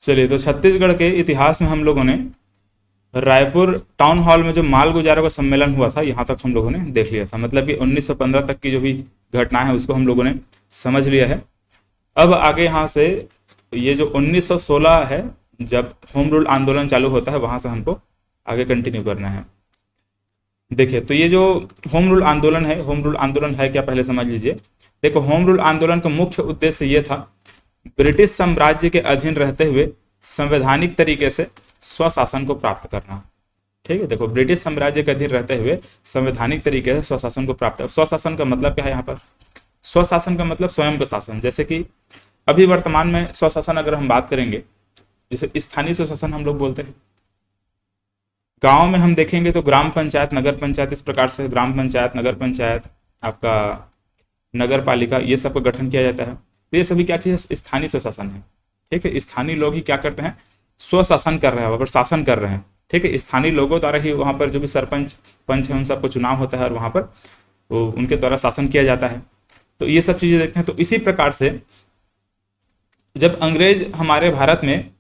चलिए, तो छत्तीसगढ़ के इतिहास में हम लोगों ने रायपुर टाउन हॉल में जो माल गुजारों का सम्मेलन हुआ था, यहाँ तक हम लोगों ने देख लिया था। मतलब कि 1915 तक की जो भी घटना है उसको हम लोगों ने समझ लिया है। अब आगे यहाँ से ये जो 1916 है, जब होम रूल आंदोलन चालू होता है, वहां से हमको आगे कंटिन्यू करना है। देखिए, तो ये जो होम रूल आंदोलन है, होम रूल आंदोलन है क्या पहले समझ लीजिए। देखो, होम रूल आंदोलन का मुख्य उद्देश्य ये था, ब्रिटिश साम्राज्य के अधीन रहते हुए संवैधानिक तरीके से स्वशासन को प्राप्त करना। ठीक है, देखो, ब्रिटिश साम्राज्य के अधीन रहते हुए संवैधानिक तरीके से स्वशासन को प्राप्त। स्वशासन का मतलब क्या है यहाँ पर? स्वशासन का मतलब स्वयं का शासन। जैसे कि अभी वर्तमान में स्वशासन अगर हम बात करेंगे, जैसे स्थानीय स्वशासन हम लोग बोलते हैं। गांव में हम देखेंगे तो ग्राम पंचायत, नगर पंचायत, इस प्रकार से ग्राम पंचायत, नगर पंचायत, आपका नगर पालिका, ये सब का गठन किया जाता है। तो ये सभी क्या चीज़ है? स्थानीय स्वशासन है। ठीक है, स्थानीय लोग ही क्या करते हैं? स्वशासन कर रहे हैं, वहाँ पर शासन कर रहे हैं। ठीक है, स्थानीय लोगों द्वारा ही वहाँ पर जो भी सरपंच पंच है उन सबको चुनाव होता है और वहाँ पर वो उनके द्वारा शासन किया जाता है। तो ये सब चीज़ें देखते हैं। तो इसी प्रकार से जब अंग्रेज हमारे भारत में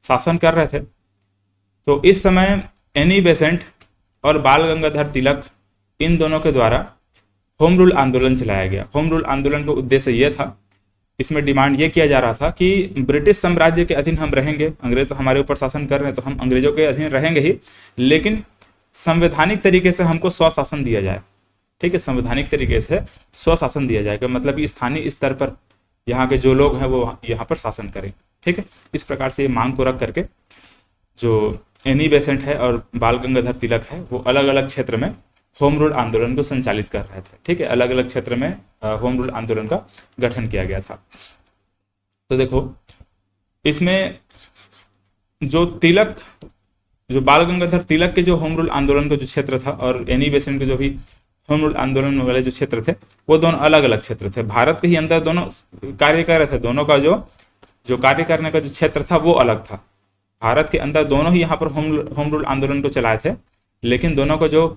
शासन कर रहे थे, तो इस समय एनी बेसेंट और बाल गंगाधर तिलक, इन दोनों के द्वारा होम रूल आंदोलन चलाया गया। होम रूल आंदोलन का उद्देश्य यह था, इसमें डिमांड ये किया जा रहा था कि ब्रिटिश साम्राज्य के अधीन हम रहेंगे, अंग्रेज तो हमारे ऊपर शासन कर रहे हैं, तो हम अंग्रेजों के अधीन रहेंगे ही, लेकिन संवैधानिक तरीके से हमको स्वशासन दिया जाए। ठीक है, संवैधानिक तरीके से स्वशासन दिया जाएगा, मतलब कि स्थानीय स्तर पर यहाँ के जो लोग हैं वो यहाँ पर शासन करें। ठीक है, इस प्रकार से ये मांग को रख करके जो एनी बेसेंट है और बाल गंगाधर तिलक है, वो अलग अलग क्षेत्र में होम रूल आंदोलन को संचालित कर रहे थे। ठीक है, अलग अलग क्षेत्र में होम रूल आंदोलन का गठन किया गया था। तो देखो, इसमें जो तिलक, जो बाल गंगाधर तिलक के जो होम रूल आंदोलन का जो क्षेत्र था और एनी बेसेंट के जो भी होम रूल आंदोलन वाले जो क्षेत्र थे, वो दोनों अलग अलग क्षेत्र थे। भारत के ही अंदर दोनों कार्य कर रहे थे, दोनों का जो कार्य करने का जो क्षेत्र था वो अलग था। भारत के अंदर दोनों ही यहाँ पर होम रूल आंदोलन को चलाए थे, लेकिन दोनों का जो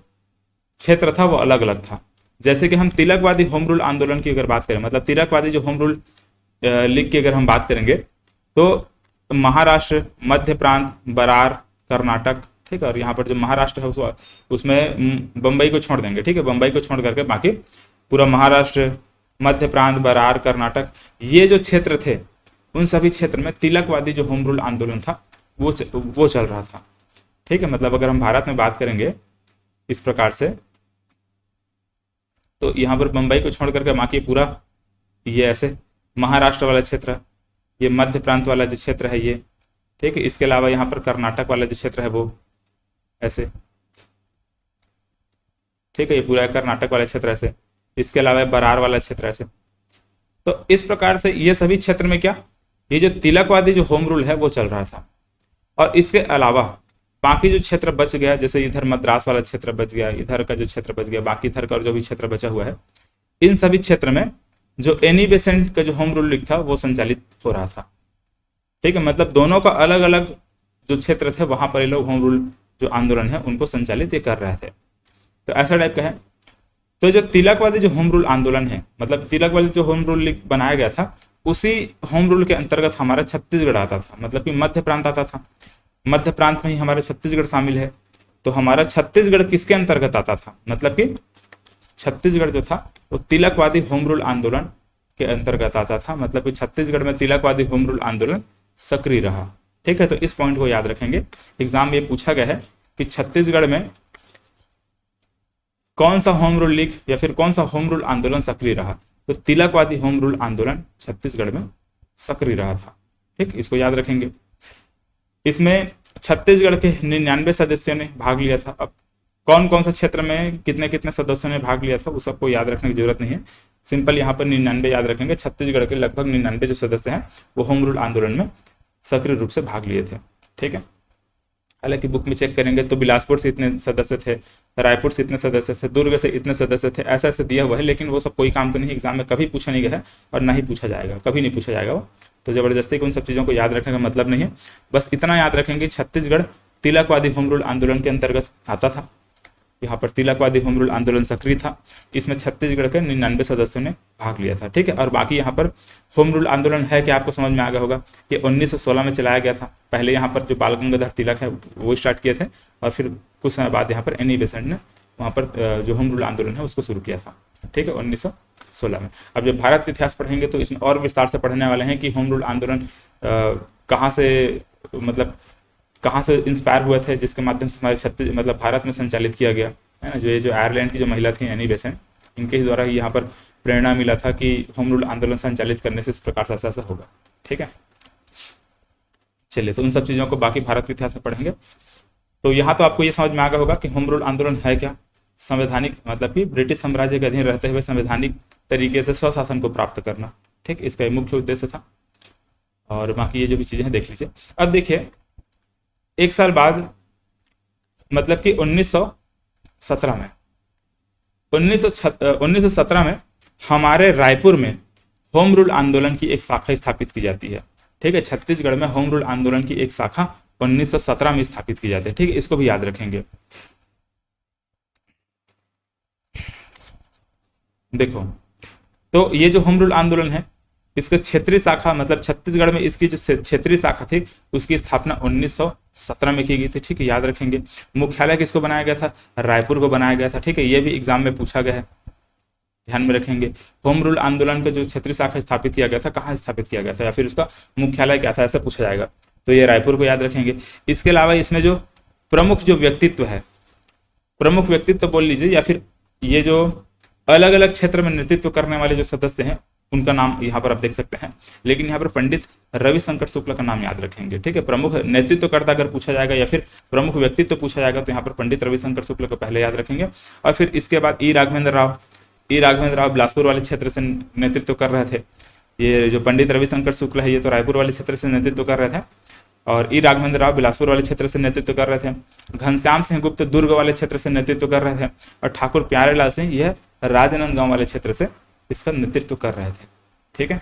क्षेत्र था वो अलग अलग था। जैसे कि हम तिलकवादी होम रूल आंदोलन की अगर बात करें, मतलब तिलकवादी जो होम रूल लीग की अगर हम बात करेंगे, तो महाराष्ट्र, मध्य प्रांत, बरार, कर्नाटक, ठीक है, और यहाँ पर जो महाराष्ट्र है उसमें बम्बई को छोड़ देंगे। ठीक है, बम्बई को छोड़ करके बाकी पूरा महाराष्ट्र, मध्य प्रांत, बरार, कर्नाटक, ये जो क्षेत्र थे, उन सभी क्षेत्र में तिलकवादी जो होम रूल आंदोलन था वो चल रहा था। ठीक है, मतलब अगर हम भारत में बात करेंगे इस प्रकार से, तो यहाँ पर बम्बई को छोड़ करके बाकी पूरा ये ऐसे महाराष्ट्र वाला क्षेत्र, ये मध्य प्रांत वाला जो क्षेत्र है ये, ठीक है, इसके अलावा यहाँ पर कर्नाटक वाला जो क्षेत्र है वो ऐसे, ठीक है, ये पूरा कर्नाटक वाला क्षेत्र ऐसे, इसके अलावा बरार वाला क्षेत्र ऐसे। तो इस प्रकार से ये सभी क्षेत्र में क्या, ये जो तिलकवादी जो होम रूल है वो चल रहा था। और इसके अलावा बाकी जो क्षेत्र बच गया, जैसे इधर मद्रास वाला क्षेत्र बच गया, इधर का जो क्षेत्र बच गया, बाकी इधर का जो भी क्षेत्र बचा हुआ है, इन सभी क्षेत्र में जो एनी बेसेंट का जो होम रूल लीग था वो संचालित हो रहा था। ठीक है, मतलब दोनों का अलग अलग जो क्षेत्र थे वहां पर ये लोग होम रूल जो आंदोलन है उनको संचालित ये कर रहे थे। तो ऐसा टाइप का है। तो जो तिलकवादी जो होम रूल आंदोलन है, मतलब तिलकवादी जो होम रूल लीग बनाया गया था, उसी होम रूल के अंतर्गत हमारा छत्तीसगढ़ आता था, मतलब कि मध्य प्रांत आता था। मध्य प्रांत में ही हमारा छत्तीसगढ़ शामिल है। तो हमारा छत्तीसगढ़ किसके अंतर्गत आता था, मतलब कि छत्तीसगढ़ जो था वो तिलकवादी होम रूल आंदोलन के अंतर्गत आता था। मतलब कि छत्तीसगढ़ में तिलकवादी होम रूल आंदोलन सक्रिय रहा। ठीक है, तो इस पॉइंट को याद रखेंगे। एग्जाम में ये पूछा गया है कि छत्तीसगढ़ में कौन सा होम रूल लीग या फिर कौन सा होम रूल आंदोलन सक्रिय रहा, तो तिलकवादी होम रूल आंदोलन छत्तीसगढ़ में सक्रिय रहा था। ठीक, इसको याद रखेंगे। इसमें छत्तीसगढ़ के 99 सदस्यों ने भाग लिया था। अब कौन कौन सा क्षेत्र में कितने कितने सदस्यों ने भाग लिया था, उस सबको याद रखने की जरूरत नहीं है। सिंपल यहाँ पर 99 याद रखेंगे। छत्तीसगढ़ के लगभग 99 जो सदस्य हैं वो होम रूल आंदोलन में सक्रिय रूप से भाग लिए थे। ठीक है, हालांकि बुक में चेक करेंगे तो बिलासपुर से इतने सदस्य थे, रायपुर से इतने सदस्य थे, दुर्ग से इतने सदस्य थे, ऐसा ऐसे दिया हुआ है, लेकिन वो सब कोई काम का नहीं। एग्जाम में कभी पूछा नहीं गया है और ना ही पूछा जाएगा, कभी नहीं पूछा जाएगा वो। तो जबरदस्ती को उन सब चीज़ों को याद रखने का मतलब नहीं है। बस इतना याद रखेंगे, छत्तीसगढ़ तिलकवादी होम रूल आंदोलन के अंतर्गत आता था। यहाँ पर तिलकवादी होम रूल आंदोलन सक्रिय था। इसमें छत्तीसगढ़ के 99 सदस्यों ने भाग लिया था। ठीक है, और बाकी यहाँ पर होम रूल आंदोलन है कि आपको समझ में आ गया होगा, ये 1916 में चलाया गया था। पहले यहाँ पर जो बाल गंगाधर तिलक है वो स्टार्ट किए थे, और फिर कुछ समय बाद यहाँ पर एनी बेसेंट ने वहाँ पर जो होम रूल आंदोलन है उसको शुरू किया था। ठीक है, 1916 में। अब जब भारत का इतिहास पढ़ेंगे तो इसमें और विस्तार से पढ़ने वाले हैं कि होम रूल आंदोलन कहाँ से, मतलब कहाँ से इंस्पायर हुए थे, जिसके माध्यम से हमारे मतलब भारत में संचालित किया गया है ना। जो आयरलैंड की जो महिला थी एनी बेसेंट, इनके ही द्वारा यहाँ पर प्रेरणा मिला था कि होम रूल आंदोलन संचालित करने से इस प्रकार से ऐसा होगा। ठीक है, चलिए, तो उन सब चीज़ों को बाकी भारत के इतिहास में पढ़ेंगे। तो यहाँ तो आपको ये समझ में आ गया होगा कि होम रूल आंदोलन है क्या। संवैधानिक मतलब कि ब्रिटिश साम्राज्य के अधीन रहते हुए संवैधानिक तरीके से स्वशासन को प्राप्त करना। ठीक, इसका एक मुख्य उद्देश्य था। और बाकी ये जो भी चीज़ें हैं देख लीजिए। अब देखिए, एक साल बाद मतलब कि 1917 में 1917 में हमारे रायपुर में होम रूल आंदोलन की एक शाखा स्थापित की जाती है। ठीक है, छत्तीसगढ़ में होम रूल आंदोलन की एक शाखा 1917 में स्थापित की जाती है। ठीक है, इसको भी याद रखेंगे। देखो, तो ये जो होम रूल आंदोलन है, इसके क्षेत्रीय शाखा मतलब छत्तीसगढ़ में इसकी जो क्षेत्रीय शाखा थी उसकी स्थापना 1917 में की गई थी। ठीक है, याद रखेंगे। मुख्यालय किसको बनाया गया था? रायपुर को बनाया गया था। ठीक है, ये भी एग्जाम में पूछा गया है, ध्यान में रखेंगे। होम रूल आंदोलन का जो क्षेत्रीय शाखा स्थापित किया गया था, कहाँ स्थापित किया गया था, या फिर उसका मुख्यालय क्या था, ऐसा पूछा जाएगा। तो ये रायपुर को याद रखेंगे। इसके अलावा इसमें जो प्रमुख जो व्यक्तित्व है, प्रमुख व्यक्तित्व बोल लीजिए, या फिर ये जो अलग अलग क्षेत्र में नेतृत्व करने वाले जो सदस्य हैं उनका नाम यहाँ पर आप देख सकते हैं। लेकिन यहाँ पर पंडित रविशंकर शुक्ल का नाम याद रखेंगे। ठीक है, प्रमुख नेतृत्वकर्ता अगर पूछा जाएगा या फिर प्रमुख व्यक्तित्व पूछा जाएगा तो यहाँ पर पंडित रविशंकर शुक्ल को पहले याद रखेंगे। और फिर इसके बाद ई राघवेंद्र राव बिलासपुर वाले क्षेत्र से नेतृत्व कर रहे थे। ये जो पंडित रविशंकर शुक्ल है ये तो रायपुर वाले क्षेत्र से नेतृत्व कर रहे थे, और ई राघवेंद्र राव बिलासपुर वाले क्षेत्र से नेतृत्व कर रहे थे। घनश्याम सिंह गुप्त दुर्ग वाले क्षेत्र से नेतृत्व कर रहे थे, और ठाकुर प्यारेलाल सिंह यह राजनांदगांव वाले क्षेत्र से इसका नेतृत्व कर रहे थे। ठीक है,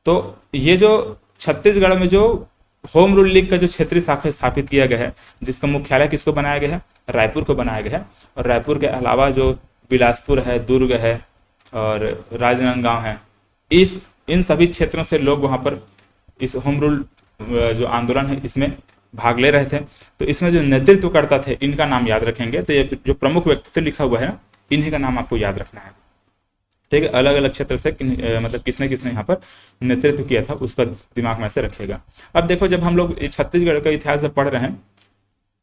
तो ये जो छत्तीसगढ़ में जो होम रूल लीग का जो क्षेत्रीय शाखा स्थापित किया गया है, जिसका मुख्यालय किसको बनाया गया है? रायपुर को बनाया गया है। और रायपुर के अलावा जो बिलासपुर है, दुर्ग है और राजनांदगांव है, इन सभी क्षेत्रों से लोग वहाँ पर इस होम रूल जो आंदोलन है इसमें भाग ले रहे थे। तो इसमें जो नेतृत्व करता थे इनका नाम याद रखेंगे। तो ये जो प्रमुख व्यक्तित्व लिखा हुआ है इन्हीं का नाम आपको याद रखना है। ठीक है, अलग अलग क्षेत्र से मतलब किसने किसने यहाँ पर नेतृत्व किया था उसका दिमाग में से रखेगा। अब देखो, जब हम लोग छत्तीसगढ़ का इतिहास जब पढ़ रहे हैं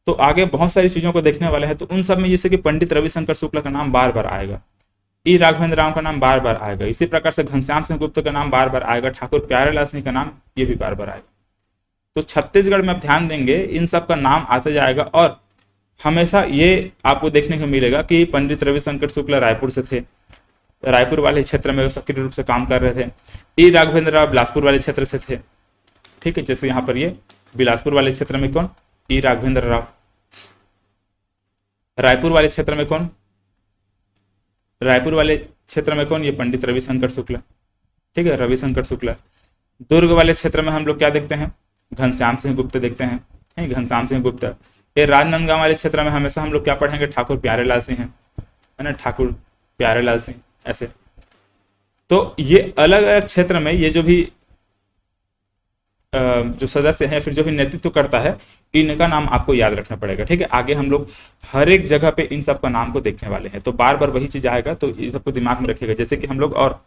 तो आगे बहुत सारी चीज़ों को देखने वाले हैं। तो उन सब में जैसे कि पंडित रविशंकर शुक्ल का नाम बार बार आएगा, ई राघवेंद्र राव का नाम बार बार आएगा, इसी प्रकार से घनश्याम सिंह गुप्त का नाम बार बार आएगा, ठाकुर प्यारेलाल सिंह का नाम ये भी बार बार आएगा। तो छत्तीसगढ़ में आप ध्यान देंगे इन सब का नाम आते जाएगा। और हमेशा ये आपको देखने को मिलेगा कि पंडित रविशंकर शुक्ल रायपुर से थे, रायपुर वाले क्षेत्र में सक्रिय रूप से काम कर रहे थे। ई राघवेंद्र राव बिलासपुर वाले क्षेत्र से थे। ठीक है, जैसे यहाँ पर ये बिलासपुर वाले क्षेत्र में कौन? ई राघवेंद्र राव। रायपुर वाले क्षेत्र में कौन? रायपुर वाले क्षेत्र में कौन? ये पंडित रविशंकर शुक्ल। ठीक है, रविशंकर शुक्ल। दुर्ग वाले क्षेत्र में हम लोग क्या देखते हैं? घनश्याम सिंह गुप्त देखते हैं, घनश्याम सिंह गुप्त। ये राजनांदगांव वाले क्षेत्र में हमेशा हम लोग क्या पढ़ेंगे? ठाकुर प्यारेलाल सिंह है ना, ठाकुर प्यारेलाल सिंह ऐसे। तो ये अलग अलग क्षेत्र में ये जो भी जो सदस्य हैं, फिर जो भी नेतृत्व करता है, इनका नाम आपको याद रखना पड़ेगा। ठीक है, आगे हम लोग हर एक जगह पे इन सब का नाम को देखने वाले हैं, तो बार बार वही चीज आएगा, तो ये सबको दिमाग में रखिएगा। जैसे कि हम लोग और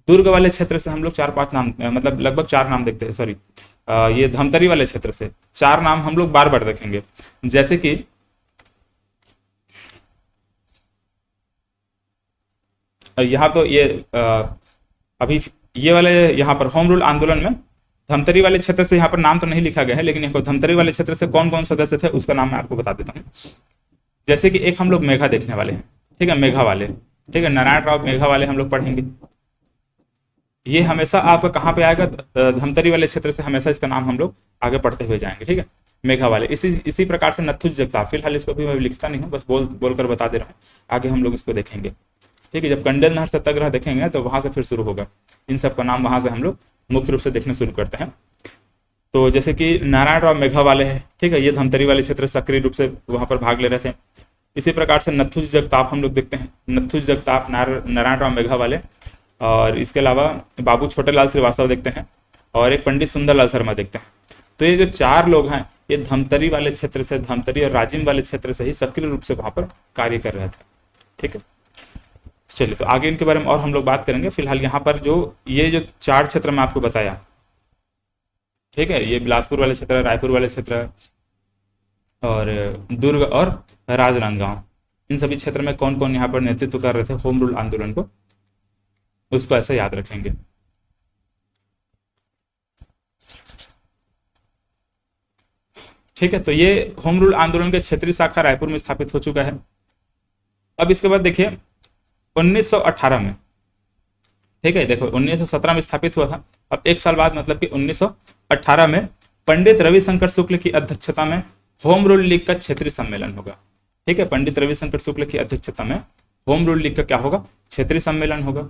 दुर्ग वाले क्षेत्र से हम लोग 4-5 नाम मतलब लगभग 4 नाम देखते हैं। सॉरी, ये धमतरी वाले क्षेत्र से 4 नाम हम लोग बार बार देखेंगे। जैसे कि यहाँ तो ये अभी ये वाले यहाँ पर होम रूल आंदोलन में धमतरी वाले क्षेत्र से यहाँ पर नाम तो नहीं लिखा गया है, लेकिन यहाँ धमतरी वाले क्षेत्र से कौन कौन सदस्य थे उसका नाम मैं आपको बता देता हूँ। जैसे कि एक हम लोग मेघा देखने वाले हैं। ठीक है, मेघा वाले। ठीक है, नारायण राव मेघा वाले हम लोग पढ़ेंगे। ये हमेशा आपका कहाँ पे आएगा? धमतरी वाले क्षेत्र से हमेशा इसका नाम हम लोग आगे पढ़ते हुए जाएंगे। ठीक है, मेघा वाले। इसी प्रकार से नथुज जगताप, फिलहाल इसको भी मैं लिखता नहीं हूँ, बस बोलकर बता दे रहा हूँ, आगे हम लोग इसको देखेंगे। ठीक है, जब कंडेल नहर सत्याग्रह देखेंगे तो वहां से फिर शुरू होगा। इन सब का नाम वहां से हम लोग मुख्य रूप से देखना शुरू करते हैं। तो जैसे कि नारायण राव मेघा वाले हैं। ठीक है, ये धमतरी वाले क्षेत्र सक्रिय रूप से वहां पर भाग ले रहे थे। इसी प्रकार से नथुजी जगताप हम लोग देखते हैं, नथुजी जगताप, नारायण राव मेघावाले, और इसके अलावा बाबू छोटेलाल श्रीवास्तव देखते हैं, और एक पंडित सुंदरलाल शर्मा देखते हैं। तो ये जो 4 लोग हैं ये धमतरी वाले क्षेत्र से, धमतरी और राजिम वाले क्षेत्र से ही सक्रिय रूप से वहां पर कार्य कर रहे थे। ठीक है, चलिए तो आगे इनके बारे में और हम लोग बात करेंगे। फिलहाल यहाँ पर जो ये जो 4 क्षेत्र मैं आपको बताया, ठीक है, ये बिलासपुर वाले क्षेत्र, रायपुर वाले क्षेत्र, और दुर्ग और राजनांदगांव, इन सभी क्षेत्र में कौन कौन यहाँ पर नेतृत्व कर रहे थे होम रूल आंदोलन को, उसको ऐसे याद रखेंगे। ठीक है, तो ये होम रूल आंदोलन के क्षेत्रीय शाखा रायपुर में स्थापित हो चुका है। अब इसके बाद देखिए 1918 में, ठीक है, देखो 1917 में स्थापित हुआ था। अब एक साल बाद मतलब कि 1918 में पंडित रविशंकर शुक्ल की अध्यक्षता में होम रूल लीग का क्षेत्रीय सम्मेलन होगा। ठीक है, पंडित रविशंकर शुक्ल की अध्यक्षता में होम रूल लीग का क्या होगा, क्षेत्रीय सम्मेलन होगा।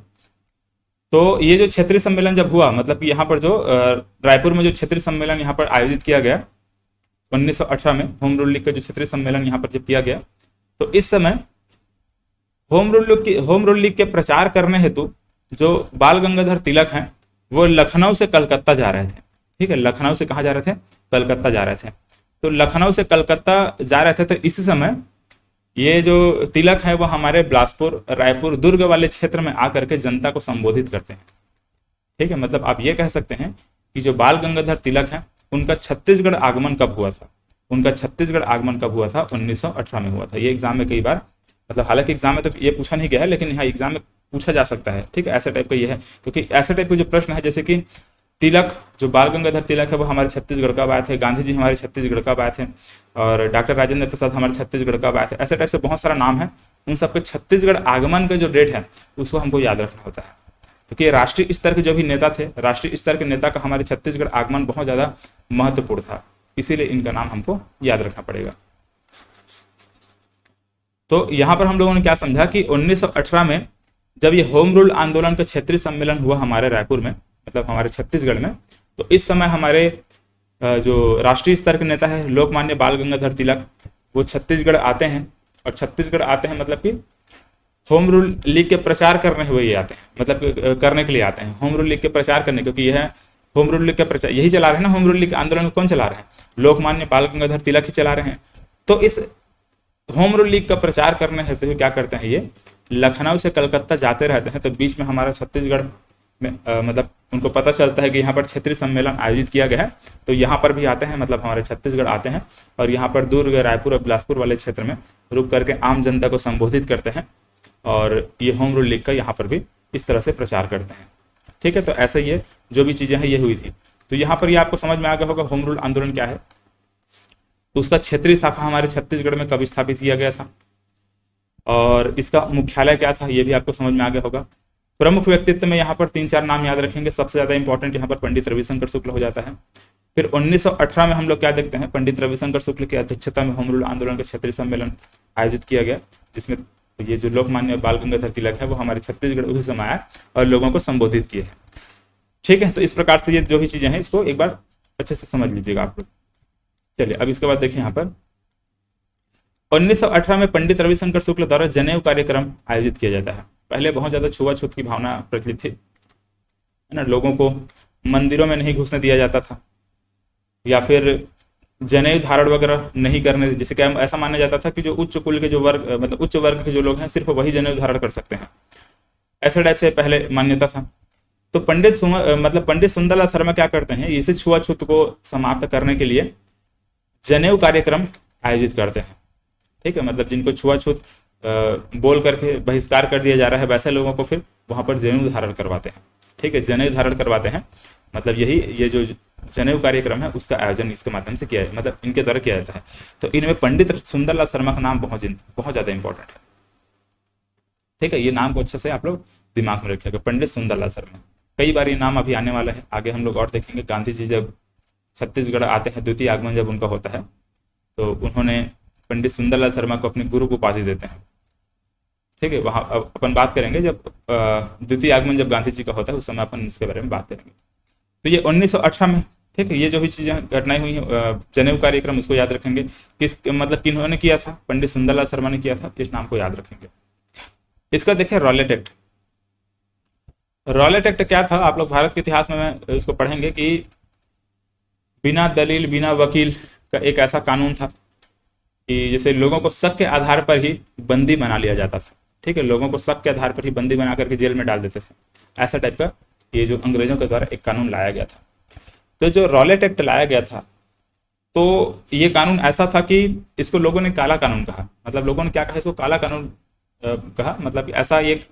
तो ये जो क्षेत्रीय सम्मेलन जब हुआ, मतलब कि यहाँ पर जो रायपुर में जो क्षेत्रीय सम्मेलन यहाँ पर आयोजित किया गया 1918 में, होम रूल लीग का जो क्षेत्रीय सम्मेलन यहाँ पर जब किया गया, तो इस समय होम रूल लीग के प्रचार करने हेतु जो बाल गंगाधर तिलक हैं वो लखनऊ से कलकत्ता जा रहे थे। ठीक है, लखनऊ से कहाँ जा रहे थे, कलकत्ता जा रहे थे। तो लखनऊ से कलकत्ता जा रहे थे, तो इसी समय ये जो तिलक है वो हमारे बिलासपुर, रायपुर, दुर्ग वाले क्षेत्र में आकर के जनता को संबोधित करते हैं। ठीक है, मतलब आप ये कह सकते हैं कि जो बाल गंगाधर तिलक है उनका छत्तीसगढ़ आगमन कब हुआ था, उनका छत्तीसगढ़ आगमन कब हुआ था, 1918 में हुआ था। ये एग्जाम में कई बार, मतलब हालांकि एग्जाम में तो ये पूछा नहीं गया है, लेकिन यहाँ एग्जाम में पूछा जा सकता है। ठीक है, ऐसे टाइप का ये है, क्योंकि ऐसे टाइप के जो प्रश्न है, जैसे कि तिलक, जो बाल गंगाधर तिलक है वो हमारे छत्तीसगढ़ कब आए थे, गांधी जी हमारे छत्तीसगढ़ कब आए थे, और डॉक्टर राजेंद्र प्रसाद हमारे छत्तीसगढ़ कब आए थे, ऐसे टाइप से बहुत सारा नाम है। उन सबके छत्तीसगढ़ आगमन का जो डेट है उसको हमको याद रखना होता है, क्योंकि राष्ट्रीय स्तर के जो भी नेता थे, राष्ट्रीय स्तर के नेता का हमारे छत्तीसगढ़ आगमन बहुत ज़्यादा महत्वपूर्ण था, इसीलिए इनका नाम हमको याद रखना पड़ेगा। तो यहाँ पर हम लोगों ने क्या समझा कि 1918 में जब ये होम रूल आंदोलन का क्षेत्रीय सम्मेलन हुआ हमारे रायपुर में, मतलब हमारे छत्तीसगढ़ में, तो इस समय हमारे जो राष्ट्रीय स्तर के नेता है लोकमान्य बाल गंगाधर तिलक, वो छत्तीसगढ़ आते हैं। और छत्तीसगढ़ आते हैं मतलब कि होम रूल लीग के प्रचार करने हुए ये आते हैं, मतलब करने के लिए आते हैं होम रूल लीग के प्रचार करने, क्योंकि यह होम रूल लीग का प्रचार यही चला रहे हैं ना, होम रूल लीग आंदोलन कौन चला रहे हैं, लोकमान्य बाल गंगाधर तिलक ही चला रहे हैं। तो इस होम रूल लीग का प्रचार करने हेतु तो क्या करते हैं, ये लखनऊ से कलकत्ता जाते रहते हैं। तो बीच में हमारा छत्तीसगढ़ में मतलब उनको पता चलता है कि यहाँ पर क्षेत्रीय सम्मेलन आयोजित किया गया है, तो यहाँ पर भी आते हैं, मतलब हमारे छत्तीसगढ़ आते हैं, और यहाँ पर दुर्ग, रायपुर और बिलासपुर वाले क्षेत्र में रुक करके आम जनता को संबोधित करते हैं, और ये होम रूल लीग का यहाँ पर भी इस तरह से प्रचार करते हैं। ठीक है, तो ऐसे ये जो भी चीज़ें हैं ये हुई थी। तो यहाँ पर ये आपको समझ में आ गया होगा होम रूल आंदोलन क्या है। तो उसका क्षेत्रीय शाखा हमारे छत्तीसगढ़ में कब स्थापित किया गया था, और इसका मुख्यालय क्या था, ये भी आपको समझ में आ गया होगा। प्रमुख व्यक्तित्व में यहाँ पर 3-4 नाम याद रखेंगे। सबसे ज़्यादा इंपॉर्टेंट यहाँ पर पंडित रविशंकर शुक्ल हो जाता है। फिर 1918 में हम लोग क्या देखते हैं, पंडित रविशंकर शुक्ल की अध्यक्षता में होम रूल आंदोलन का क्षेत्रीय सम्मेलन आयोजित किया गया, जिसमें ये जो लोकमान्य बाल गंगाधर तिलक है वो हमारे छत्तीसगढ़ उसी समय आया और लोगों को संबोधित किए हैं। ठीक है, तो इस प्रकार से ये जो भी चीज़ें हैं इसको एक बार अच्छे से समझ लीजिएगा आप लोग। चलिए अब इसके बाद देखिए यहाँ पर 1918 में पंडित रविशंकर शुक्ल द्वारा जनेऊ कार्यक्रम आयोजित किया जाता है। पहले बहुत ज़्यादा छुआछूत की भावना प्रचलित थी, है ना, लोगों को मंदिरों में नहीं घुसने दिया जाता था, या फिर जनेऊ धारण वगैरह नहीं करने, जैसे क्या ऐसा माना जाता था कि जो उच्च कुल के जो वर्ग, मतलब उच्च वर्ग के जो लोग हैं सिर्फ वही जनेऊ धारण कर सकते हैं, ऐसा टाइप से पहले मान्यता था। तो पंडित सुंदरलाल शर्मा क्या करते हैं, इसी छुआछूत को समाप्त करने के लिए जनेऊ कार्यक्रम आयोजित करते हैं। ठीक है, मतलब जिनको छुआछूत बोल करके बहिष्कार कर दिया जा रहा है वैसे लोगों को फिर वहां पर जनेऊ धारण करवाते हैं। ठीक है, जनेऊ धारण करवाते हैं, मतलब यही ये जो जनेऊ कार्यक्रम है उसका आयोजन इसके माध्यम से किया है, मतलब इनके द्वारा किया जाता है। तो इनमें पंडित सुंदरलाल शर्मा का नाम बहुत ज़्यादा इंपॉर्टेंट है। ठीक है, ये नाम को अच्छे से आप लोग दिमाग में रखिएगा, पंडित सुंदरलाल शर्मा। कई बार ये नाम अभी आने वाला है, आगे हम लोग और देखेंगे। गांधी जी जब छत्तीसगढ़ आते हैं, द्वितीय आगमन जब उनका होता है, तो उन्होंने पंडित सुंदरलाल शर्मा को अपने गुरु को उपाधि देते हैं। ठीक है, वहाँ अपन बात करेंगे जब द्वितीय आगमन जब गांधी जी का होता है उस समय अपन इसके बारे में बात करेंगे। तो ये 1918 में ठीक है, ये जो भी चीज़ें घटनाएं हुई हैं, जनेऊ कार्यक्रम उसको याद रखेंगे, किस मतलब किन्होंने किया था, पंडित सुंदरलाल शर्मा ने किया था, इस नाम को याद रखेंगे। इसका देखिए रॉलेट एक्ट। रॉलेट एक्ट क्या था, आप लोग भारत के इतिहास में इसको पढ़ेंगे कि बिना दलील बिना वकील का एक ऐसा कानून था कि जैसे लोगों को शक के आधार पर ही बंदी बना लिया जाता था। ठीक है, लोगों को शक के आधार पर ही बंदी बना करके जेल में डाल देते थे, ऐसा टाइप का ये जो अंग्रेजों के द्वारा एक कानून लाया गया था। तो जो रॉलेट एक्ट लाया गया था, तो ये कानून ऐसा था कि इसको लोगों ने काला कानून कहा। मतलब लोगों ने क्या कहा, इसको काला कानून कहा। मतलब ऐसा एक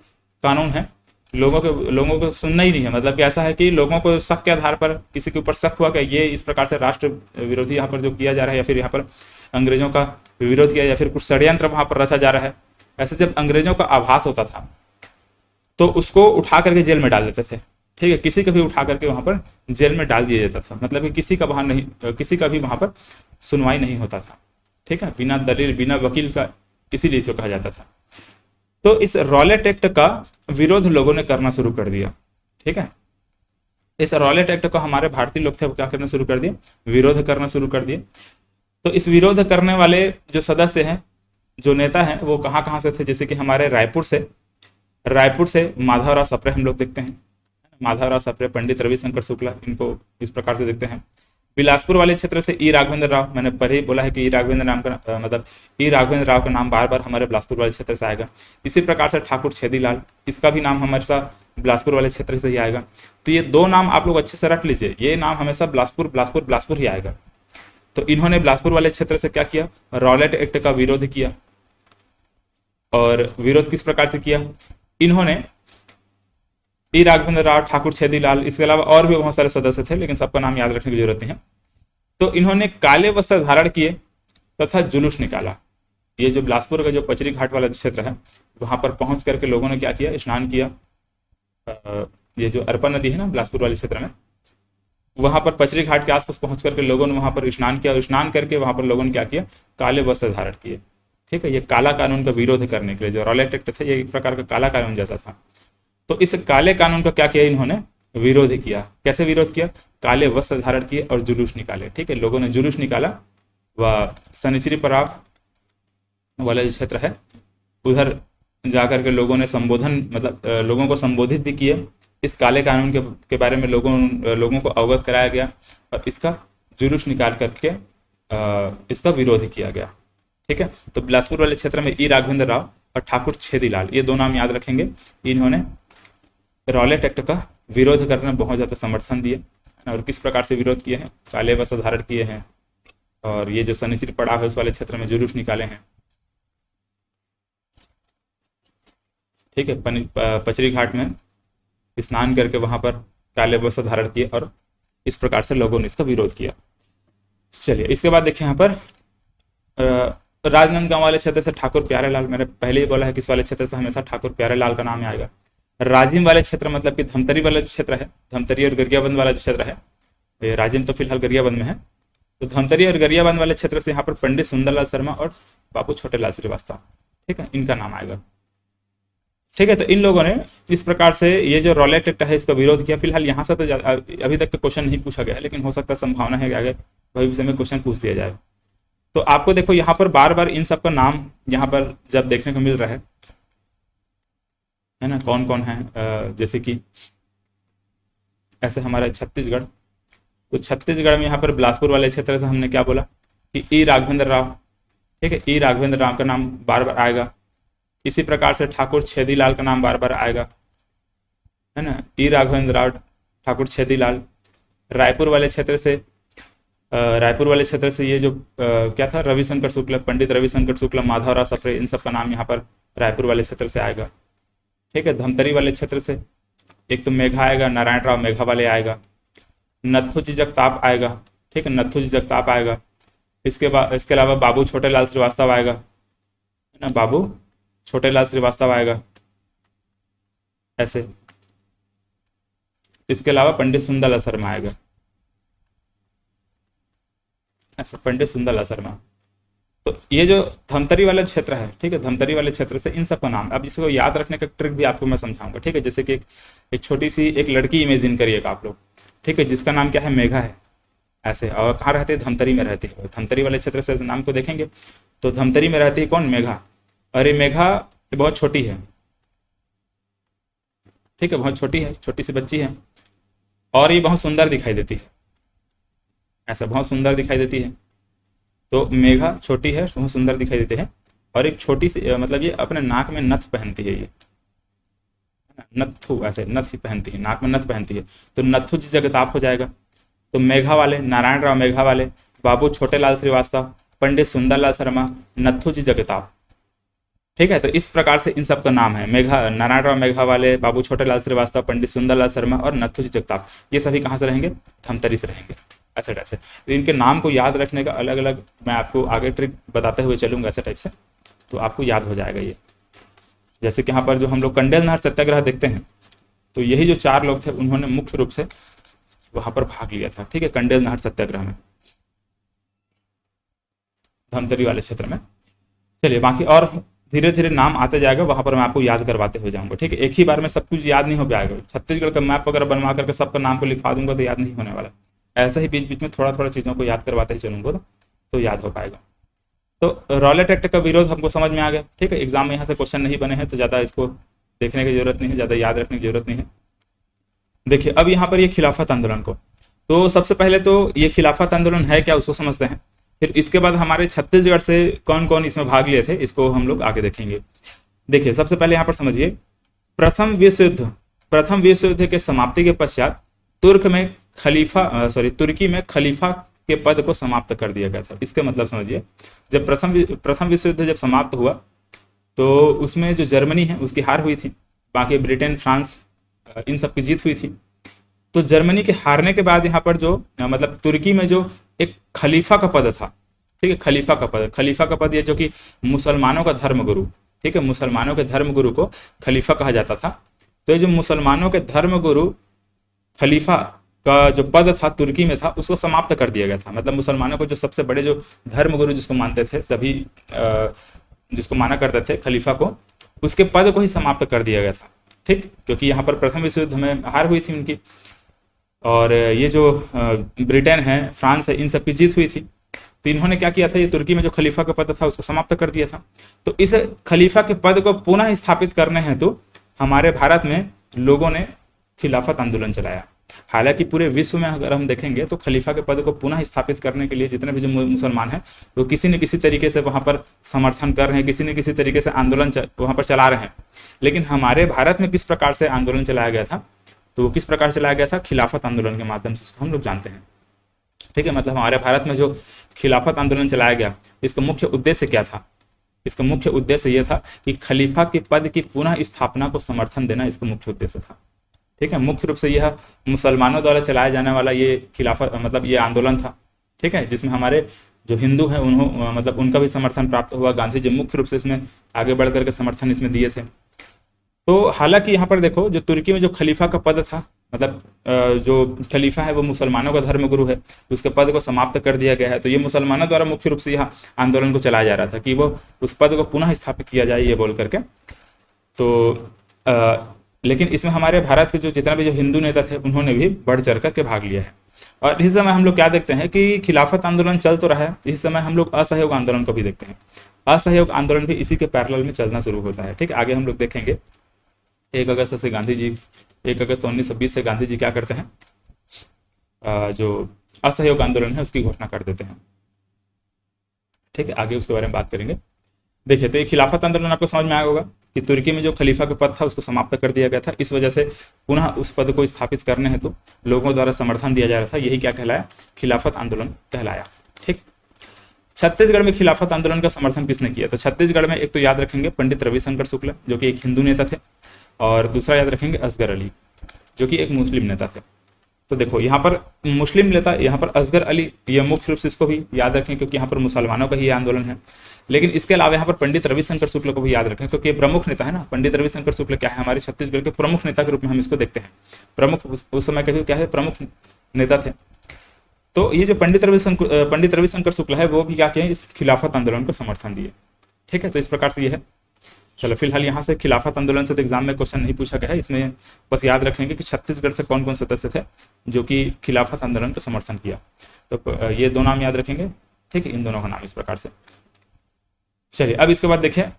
कानून है, लोगों को सुनना ही नहीं है। मतलब कि ऐसा है कि लोगों को शक के आधार पर, किसी के ऊपर शक हुआ कि ये इस प्रकार से राष्ट्र विरोधी यहाँ पर जो किया जा रहा है, या फिर यहाँ पर अंग्रेजों का विरोध किया, या फिर कुछ षड्यंत्र वहाँ पर रचा जा रहा है, ऐसे जब अंग्रेजों का आभास होता था तो उसको उठा करके जेल में डाल देते थे। ठीक है, किसी का भी उठा करके वहाँ पर जेल में डाल दिया जाता था। मतलब कि किसी का भी वहाँ पर सुनवाई नहीं होता था। ठीक है, बिना दलील बिना वकील का, इसीलिए इसको कहा जाता था। तो इस रॉलेट एक्ट का विरोध लोगों ने करना शुरू कर दिया। ठीक है, इस रॉलेट एक्ट को हमारे भारतीय लोग थे वो क्या करना शुरू कर दिए, विरोध करना शुरू कर दिए। तो इस विरोध करने वाले जो सदस्य हैं, जो नेता हैं, वो कहाँ कहाँ से थे, जैसे कि हमारे रायपुर से माधवराव सप्रे हम लोग देखते हैं। माधवराव सप्रे, पंडित रविशंकर शुक्ला, इनको इस प्रकार से देखते हैं। बिलासपुर वाले क्षेत्र से ई राघवेंद्र राव, मैंने पहले ही बोला है कि ई राघवेंद्र राव का मतलब ई राघवेंद्र राव का नाम बार बार हमारे बिलासपुर वाले क्षेत्र से आएगा। इसी प्रकार से ठाकुर छेदीलाल, इसका भी नाम हमेशा बिलासपुर वाले क्षेत्र से ही आएगा। तो ये दो नाम आप लोग अच्छे से रट लीजिए, ये नाम हमेशा बिलासपुर ही आएगा। तो इन्होंने बिलासपुर वाले क्षेत्र से क्या किया, रॉलेट एक्ट का विरोध किया। और विरोध किस प्रकार से किया, इन्होंने ई राघवेंद्र राव, ठाकुर छेदीलाल, इसके अलावा और भी बहुत सारे सदस्य थे, लेकिन सबका नाम याद रखने की जरूरत नहीं है। तो इन्होंने काले वस्त्र धारण किए तथा जुलूस निकाला। ये जो बिलासपुर का जो पचरी घाट वाला क्षेत्र है, वहां पर पहुंच करके लोगों ने क्या किया, स्नान किया। ये जो अरपा नदी है ना बिलासपुर वाले क्षेत्र में, वहां पर पचरी घाट के आसपास पहुंच करके लोगों ने वहां पर स्नान किया, और स्नान करके वहां पर लोगों ने क्या किया, काले वस्त्र धारण किए। ठीक है, ये काला कानून का विरोध करने के लिए जो रॉलेट एक्ट था, ये एक प्रकार का काला कानून जैसा था। तो इस काले कानून का क्या किया, इन्होंने विरोध किया। कैसे विरोध किया, काले वस्त्र धारण किए और जुलूस निकाले। ठीक है, लोगों ने जुलूस निकाला। व सनिचरी पराव वाला जो क्षेत्र है, उधर जाकर के लोगों ने संबोधन, मतलब लोगों को संबोधित भी किए। इस काले कानून के बारे में लोगों को अवगत कराया गया, और इसका जुलूस निकाल करके इसका विरोध किया गया। ठीक है, तो बिलासपुर वाले क्षेत्र में ई राघवेंद्र राव और ठाकुर छेदीलाल, ये दो नाम याद रखेंगे। इन्होंने रॉलेट एक्ट का विरोध करने में बहुत ज़्यादा समर्थन दिए, और किस प्रकार से विरोध किए हैं, काले वस्त्र धारण किए हैं, और ये जो सनिचरी पड़ाव है उस वाले क्षेत्र में जुलूस निकाले हैं। ठीक है, पचरी घाट में स्नान करके वहां पर काले वस्त्र धारण किए, और इस प्रकार से लोगों ने इसका विरोध किया। चलिए, इसके बाद देखिए यहाँ पर राजनांदगांव वाले क्षेत्र से ठाकुर प्यारेलाल, मैंने पहले ही बोला है कि इस वाले क्षेत्र से हमेशा ठाकुर प्यारेलाल का नाम आएगा। राजिम वाले क्षेत्र, मतलब कि धमतरी वाला जो क्षेत्र है, धमतरी और गरियाबंद वाला जो क्षेत्र है, राजिम तो फिलहाल गरियाबंद में है, तो धमतरी और गरियाबंद वाले क्षेत्र से यहाँ पर पंडित सुंदरलाल शर्मा और बाबू छोटेलाल श्रीवास्तव, ठीक है, इनका नाम आएगा। ठीक है, तो इन लोगों ने इस प्रकार से ये जो रॉलेट एक्ट है इसका विरोध किया। फिलहाल यहाँ से तो अभी तक क्वेश्चन नहीं पूछा गया है, लेकिन हो सकता है संभावना है कि आगे भविष्य में क्वेश्चन पूछ दिया जाए। तो आपको देखो यहाँ पर बार बार इन सबका नाम यहाँ पर जब देखने को मिल रहा है ना, कौन कौन है, जैसे कि ऐसे हमारा छत्तीसगढ़, तो छत्तीसगढ़ में यहाँ पर बिलासपुर वाले क्षेत्र से हमने क्या बोला कि ई राघवेंद्र राव। ठीक है, ई राघवेंद्र राव का नाम बार बार आएगा। इसी प्रकार से ठाकुर छेदीलाल का नाम बार बार आएगा, है ना, ई राघवेंद्र राव, ठाकुर छेदीलाल। रायपुर वाले क्षेत्र से ये जो क्या था, रविशंकर शुक्ला, पंडित रविशंकर शुक्ला, माधवराव सप्रे, इन सब का नाम यहाँ पर रायपुर वाले क्षेत्र से आएगा। ठीक है, धमतरी वाले क्षेत्र से एक तो मेघा आएगा, नारायण राव मेघा वाले आएगा, नथुजी जगताप आएगा। ठीक है, नथुजी जगताप आएगा। इसके अलावा बाबू छोटेलाल श्रीवास्तव आएगा, है ना, बाबू छोटेलाल श्रीवास्तव आएगा ऐसे। इसके अलावा पंडित सुंदरलाल शर्मा आएगा ऐसे, पंडित सुंदरलाल शर्मा। तो ये जो धमतरी वाला क्षेत्र है, ठीक है, धमतरी वाले क्षेत्र से इन सबका नाम, अब इसको याद रखने का ट्रिक भी आपको मैं समझाऊंगा। ठीक है, जैसे कि एक छोटी सी एक लड़की इमेजिन करिएगा आप लोग, ठीक है, जिसका नाम क्या है, मेघा है। ऐसे। और कहाँ रहती है? धमतरी में रहती है। धमतरी वाले क्षेत्र से नाम को देखेंगे तो धमतरी में रहती है कौन? मेघा। और ये मेघा बहुत छोटी है, ठीक है, बहुत छोटी है, छोटी सी बच्ची है, और ये बहुत सुंदर दिखाई देती है, ऐसा बहुत सुंदर दिखाई देती है। तो मेघा छोटी है, बहुत सुंदर दिखाई देती है, और एक छोटी सी मतलब ये अपने नाक में नथ पहनती है, ये नत्थु, ऐसे नथ ही पहनती है, नाक में नथ पहनती है, तो नत्थु जी जगताप हो जाएगा। तो मेघा वाले, नारायण राव मेघा वाले, बाबू छोटेलाल श्रीवास्तव, पंडित सुंदरलाल शर्मा, नत्थु जी जगताप, ठीक है। तो इस प्रकार से इन सब का नाम है, मेघा, नारायण राव मेघा वाले, बाबू छोटेलाल श्रीवास्तव, पंडित सुंदरलाल शर्मा और नत्थु जी जगताप, ये सभी कहाँ से रहेंगे? धमतरी से रहेंगे, ऐसे टाइप से। तो इनके नाम को याद रखने का अलग अलग मैं आपको आगे ट्रिक बताते हुए चलूंगा, ऐसे टाइप से, तो आपको याद हो जाएगा ये। जैसे कि यहाँ पर जो हम लोग कंडेल नहर सत्याग्रह देखते हैं, तो यही जो 4 लोग थे उन्होंने मुख्य रूप से वहां पर भाग लिया था, ठीक है, कंडेल नहर सत्याग्रह में, धमतरी वाले क्षेत्र में। चलिए बाकी और धीरे धीरे नाम आते जाएगा, वहां पर मैं आपको याद करवाते हुए जाऊंगा, ठीक है। एक ही बार में सब कुछ याद नहीं हो पाएगा। छत्तीसगढ़ का मैप वगैरह बनवा करके सबका नाम को लिखवा दूंगा तो याद नहीं होने वाला। ऐसा ही बीच बीच में थोड़ा थोड़ा चीज़ों को याद करवाते ही चलूंगा तो याद हो पाएगा। तो रॉलेट एक्ट का विरोध हमको समझ में आ गया, ठीक है। एग्जाम में यहाँ से क्वेश्चन नहीं बने हैं तो ज़्यादा इसको देखने की जरूरत नहीं है, ज़्यादा याद रखने की जरूरत नहीं है। देखिए अब यहाँ पर ये खिलाफत आंदोलन को, तो सबसे पहले तो ये खिलाफत आंदोलन है क्या उसको समझते हैं, फिर इसके बाद हमारे छत्तीसगढ़ से कौन कौन इसमें भाग लिए थे इसको हम लोग आगे देखेंगे। देखिए सबसे पहले यहाँ पर समझिए, प्रथम विश्व युद्ध के समाप्ति के पश्चात तुर्की में खलीफा के पद को समाप्त कर दिया गया था। इसका मतलब समझिए, जब प्रथम विश्व युद्ध जब समाप्त हुआ तो उसमें जो जर्मनी है उसकी हार हुई थी, बाकी ब्रिटेन, फ्रांस, इन सब की जीत हुई थी। तो जर्मनी के हारने के बाद यहाँ पर जो मतलब तुर्की में जो एक खलीफा का पद था, ठीक है, खलीफा का पद ये जो कि मुसलमानों का धर्मगुरु, ठीक है, मुसलमानों के धर्मगुरु को खलीफा कहा जाता था। तो ये जो मुसलमानों के धर्मगुरु खलीफा का जो पद था तुर्की में था उसको समाप्त कर दिया गया था। मतलब मुसलमानों को जो सबसे बड़े जो धर्मगुरु जिसको मानते थे सभी, जिसको माना करते थे खलीफा को, उसके पद को ही समाप्त कर दिया गया था, ठीक, क्योंकि यहाँ पर प्रथम विश्व युद्ध में हार हुई थी उनकी, और ये जो ब्रिटेन है, फ्रांस है, इन सब की जीत हुई थी। तो इन्होंने क्या किया था, ये तुर्की में जो खलीफा का पद था उसको समाप्त कर दिया था। तो इस खलीफा के पद को पुनः स्थापित करने हेतु हमारे भारत में लोगों ने खिलाफत आंदोलन चलाया। हालांकि पूरे विश्व में अगर हम देखेंगे तो खलीफा के पद को पुनः स्थापित करने के लिए जितने भी जो मुसलमान हैं वो किसी न किसी तरीके से वहां पर समर्थन कर रहे हैं, किसी न किसी तरीके से आंदोलन वहां पर चला रहे हैं। लेकिन हमारे भारत में किस प्रकार से आंदोलन चलाया गया था, तो वो किस प्रकार से चलाया गया था, खिलाफत आंदोलन के माध्यम से, उसको हम लोग जानते हैं, ठीक है। मतलब हमारे भारत में जो खिलाफत आंदोलन चलाया गया, इसका मुख्य उद्देश्य क्या था? इसका मुख्य उद्देश्य यह था कि खलीफा के पद की पुनः स्थापना को समर्थन देना, इसका मुख्य उद्देश्य था, ठीक है। मुख्य रूप से यह मुसलमानों द्वारा चलाया जाने वाला ये खिलाफत मतलब ये आंदोलन था, ठीक है, जिसमें हमारे जो हिंदू हैं उन्होंने मतलब उनका भी समर्थन प्राप्त हुआ। गांधी जी मुख्य रूप से इसमें आगे बढ़ करके समर्थन इसमें दिए थे। तो हालांकि यहाँ पर देखो, जो तुर्की में जो खलीफा का पद था, मतलब जो खलीफा है वो मुसलमानों का धर्मगुरु है, उसके पद को समाप्त कर दिया गया है। तो ये मुसलमानों द्वारा मुख्य रूप से यह आंदोलन को चलाया जा रहा था कि वो उस पद को पुनः स्थापित किया जाए, ये बोल करके। तो लेकिन इसमें हमारे भारत के जो जितना भी जो हिंदू नेता थे उन्होंने भी बढ़ चढ़ करके भाग लिया है। और इस समय हम लोग क्या देखते हैं कि खिलाफत आंदोलन चल तो रहा है, इस समय हम लोग असहयोग आंदोलन को भी देखते हैं। असहयोग आंदोलन भी इसी के पैरेलल में चलना शुरू होता है, ठीक है। आगे हम लोग देखेंगे 1 अगस्त से गांधी जी, 1 अगस्त 1920 से गांधी जी क्या करते हैं, जो असहयोग आंदोलन है उसकी घोषणा कर देते हैं, ठीक है। आगे उसके बारे में बात करेंगे। देखिए तो ये खिलाफत आंदोलन आपको समझ में आया होगा कि तुर्की में जो खलीफा का पद था उसको समाप्त कर दिया गया था। इस वजह से पुनः उस पद को स्थापित करने हेतु तो लोगों द्वारा समर्थन दिया जा रहा था, यही क्या कहलाया, खिलाफत आंदोलन कहलाया, ठीक। छत्तीसगढ़ में खिलाफत आंदोलन का समर्थन किसने किया? तो छत्तीसगढ़ में एक तो याद रखेंगे पंडित रविशंकर शुक्ल जो कि एक हिंदू नेता थे, और दूसरा याद रखेंगे असगर अली जो कि एक मुस्लिम नेता थे। तो देखो यहाँ पर मुस्लिम नेता, यहाँ पर असगर अली, ये मुख्य रूप से इसको भी याद रखें क्योंकि यहाँ पर मुसलमानों का ही आंदोलन है। लेकिन इसके अलावा यहाँ पर पंडित रविशंकर शुक्ल को भी याद रखें क्योंकि ये प्रमुख नेता है ना। पंडित रविशंकर शुक्ल क्या है, हमारे छत्तीसगढ़ के प्रमुख नेता के रूप में हम इसको देखते हैं। प्रमुख उस समय के क्या है, प्रमुख नेता थे। तो ये जो पंडित रविशंकर शुक्ल है वो भी क्या कहें, इस खिलाफत आंदोलन को समर्थन दिए, ठीक है। तो इस प्रकार से ये है। चलो फिलहाल यहाँ से खिलाफत आंदोलन से तो एग्जाम में क्वेश्चन नहीं पूछा गया है, इसमें बस याद रखेंगे कि छत्तीसगढ़ से कौन कौन सदस्य थे जो कि खिलाफत आंदोलन का समर्थन किया। तो ये दो नाम याद रखेंगे, ठीक है, इन दोनों का नाम इस प्रकार से। चलिए अब इसके बाद देखिए,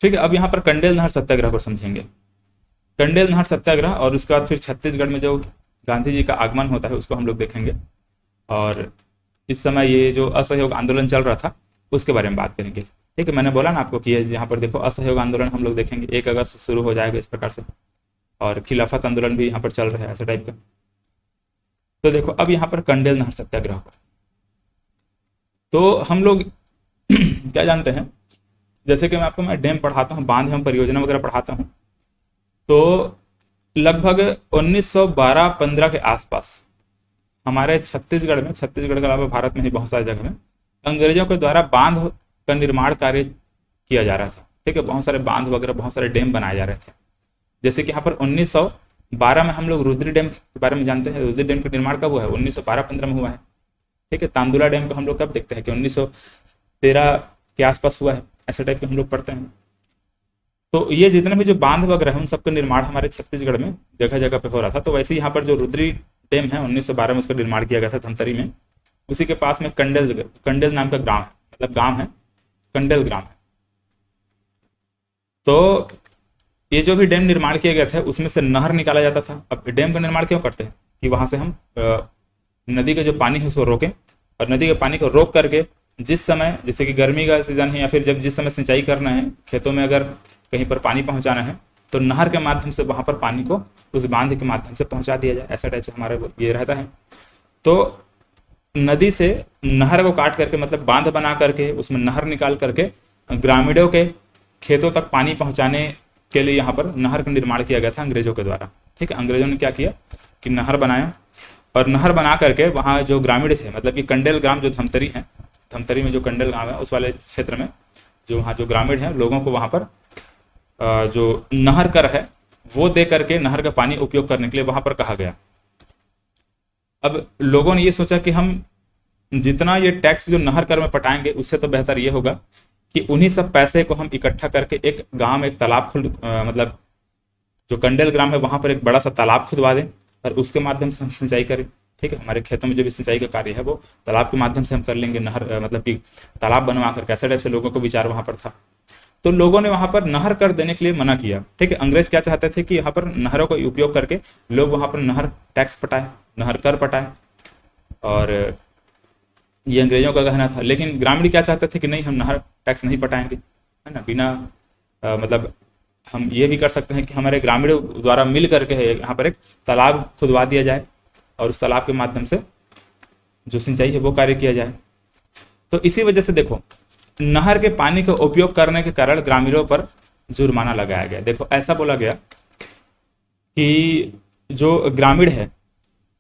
ठीक है, अब यहाँ पर कंडेल नहर सत्याग्रह को समझेंगे। कंडेल नहर सत्याग्रह और उसके बाद फिर छत्तीसगढ़ में जो गांधी जी का आगमन होता है उसको हम लोग देखेंगे, और इस समय ये जो असहयोग आंदोलन चल रहा था उसके बारे में बात करेंगे। ठीक है, मैंने बोला ना आपको कि यहाँ पर देखो असहयोग आंदोलन हम लोग देखेंगे 1 अगस्त से शुरू हो जाएगा इस प्रकार से, और खिलाफत आंदोलन भी यहाँ पर चल रहा है ऐसे टाइप का। तो देखो अब यहाँ पर कंडेल नहर सत्याग्रह को तो हम लोग क्या जानते हैं, जैसे कि मैं डैम पढ़ाता हूँ, बांध एवं परियोजना वगैरह पढ़ाता हूँ, तो लगभग 1912-15 के आसपास हमारे छत्तीसगढ़ के अलावा भारत में ही बहुत सारी जगह में अंग्रेजों के द्वारा बांध का निर्माण कार्य किया जा रहा था। ठीक है, बहुत सारे बांध वगैरह, बहुत सारे डैम बनाए जा रहे थे। जैसे कि यहाँ पर 1912 में हम लोग रुद्री डैम के बारे में जानते हैं। रुद्री डैम का निर्माण कब हुआ है? 1912-15 में हुआ है। ठीक है, तांदुला डैम को हम लोग कब देखते हैं कि 1913 के आसपास हुआ है, ऐसे टाइप के हम लोग पढ़ते हैं। तो ये जितने भी जो बांध वगैरह है उन सबका निर्माण हमारे छत्तीसगढ़ में जगह जगह पे हो रहा था। तो वैसे यहाँ पर जो रुद्री डैम है 1912 में उसका निर्माण किया गया था धमतरी में। उसी के पास में कंडेल नाम का ग्राम है, मतलब गांव है, कंडेल ग्राम है। तो ये जो भी डैम निर्माण किया गया था उसमें से नहर निकाला जाता था। अब डैम का निर्माण क्यों करते हैं कि वहां से हम नदी का जो पानी है उसको रोकें, और नदी के पानी को रोक करके जिस समय, जैसे कि गर्मी का सीजन है या फिर जब जिस समय सिंचाई करना है खेतों में, अगर कहीं पर पानी पहुंचाना है तो नहर के माध्यम से वहां पर पानी को उस बांध के माध्यम से पहुंचा दिया जाए, ऐसा टाइप से हमारा ये रहता है। तो नदी से नहर को काट करके, मतलब बांध बना करके उसमें नहर निकाल करके ग्रामीणों के खेतों तक पानी पहुंचाने के लिए यहाँ पर नहर का निर्माण किया गया था अंग्रेजों के द्वारा। ठीक है, अंग्रेजों ने क्या किया कि नहर बनाया, और नहर बना करके वहाँ जो ग्रामीण थे, मतलब कि कंडेल ग्राम जो धमतरी है, धमतरी में जो कंडेल गांव है उस वाले क्षेत्र में जो वहाँ जो ग्रामीण हैं लोगों को वहाँ पर जो नहर कर है वो दे करके नहर का पानी उपयोग करने के लिए वहाँ पर कहा गया। अब लोगों ने ये सोचा कि हम जितना ये टैक्स जो नहर कर में पटाएंगे उससे तो बेहतर ये होगा कि उन्हीं सब पैसे को हम इकट्ठा करके एक गांव में एक तालाब मतलब जो कंडेल ग्राम है वहां पर एक बड़ा सा तालाब खुदवा दें और उसके माध्यम से हम सिंचाई करें। ठीक है, हमारे खेतों में जो भी सिंचाई का कार्य है वो तालाब के माध्यम से हम कर लेंगे, नहर मतलब कि तालाब बनवा कर। कैसे टाइप से लोगों को विचार वहां पर था। तो लोगों ने वहां पर नहर कर देने के लिए मना किया। ठीक है, अंग्रेज क्या चाहते थे कि यहाँ पर नहरों का उपयोग करके लोग वहां पर नहर टैक्स पटाए, नहर कर पटाए, और ये अंग्रेजों का कहना था। लेकिन ग्रामीण क्या चाहते थे कि नहीं, हम नहर टैक्स नहीं पटाएंगे, है ना, बिना मतलब हम ये भी कर सकते हैं कि हमारे ग्रामीणों द्वारा मिल करके यहाँ पर एक तालाब खुदवा दिया जाए और उस तालाब के माध्यम से जो सिंचाई है वो कार्य किया जाए। तो इसी वजह से देखो नहर के पानी का उपयोग करने के कारण ग्रामीणों पर जुर्माना लगाया गया। देखो ऐसा बोला गया कि जो ग्रामीण है